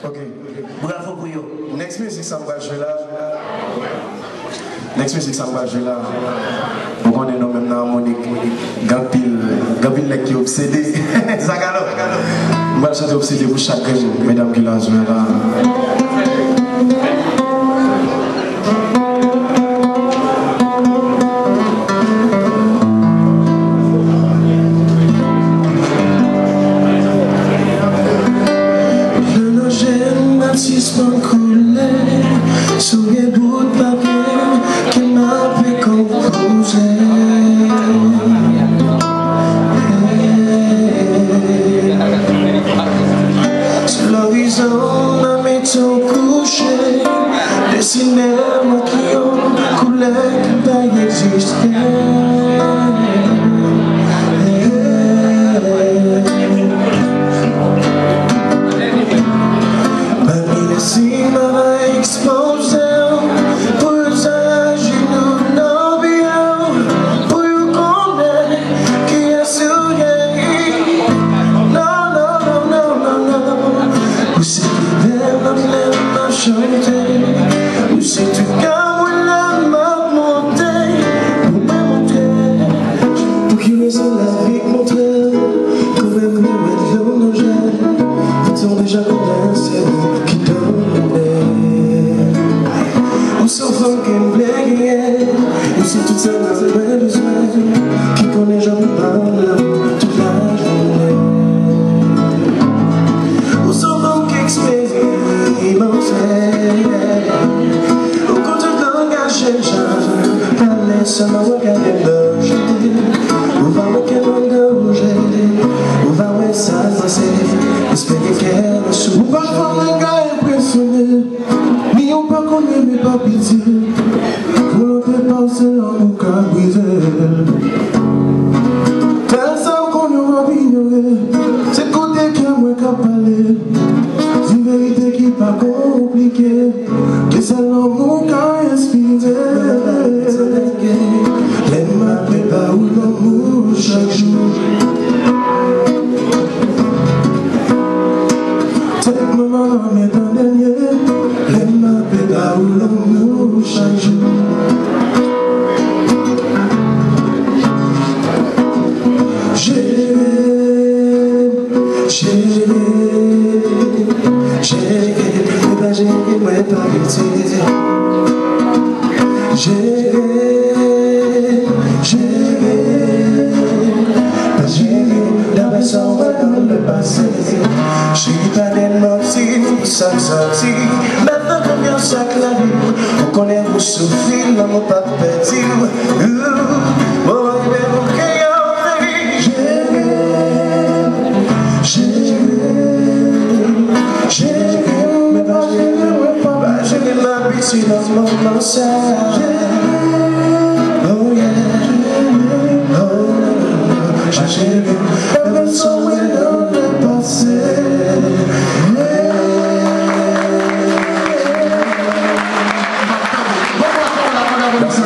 Ok. Bravo pour vous. Next music, ça va jouer là. Next music, ça va jouer là. Vous connaissez nous même dans harmonique. Gampil qui est obsédé. Zagalo. Je vais chanter obsédé pour chaque mesdames qui l'ont joué là. Sur les bouts de papier qui m'avaient composé. Sur l'horizon, ma météo couchée, dessiné mon qui coulait qui va exister. Parmi les signes exposés. Où c'est tout comme la mort montée pour me montrer, pour qu'il laisse la vie montrer, pouvez vous mettre l'eau dans le gel, peut-on déjà condensé qui donnait, où sont femmes qui me blaguent, où c'est toute cette nouvelle besoin, qui connaît jamais pas toute la journée, où sont femmes qui expérimentent. Au compte de l'engagé, je parlais seulement regarder le jeu. Où va me qu'elle où va me ça passer, espérer qu'elle me souffle. Où va faire un gars impressionné, ni on pas connaître mes pas pitié. Pour l'autre passer en nous qu'à briser. Tel ça qu'on nous va ignorer, c'est côté qui a moins qu'à parler. Une vérité qui n'est pas compliquée, que c'est l'amour qui a inspiré. Les mains préparent l'amour chaque jour. Tel moment mais tant dernier, les mains préparent l'amour chaque jour. J'ai pas des motifs, ça me sortit. Maintenant combien chaque la vie, on connaît vous souffrir, l'amour pas petit. Bon, il est mon cœur, j'ai mais pas j'ai l'habitude dans mon mensonge. Oh yeah, oh, j'ai même son dans le passé. Merci.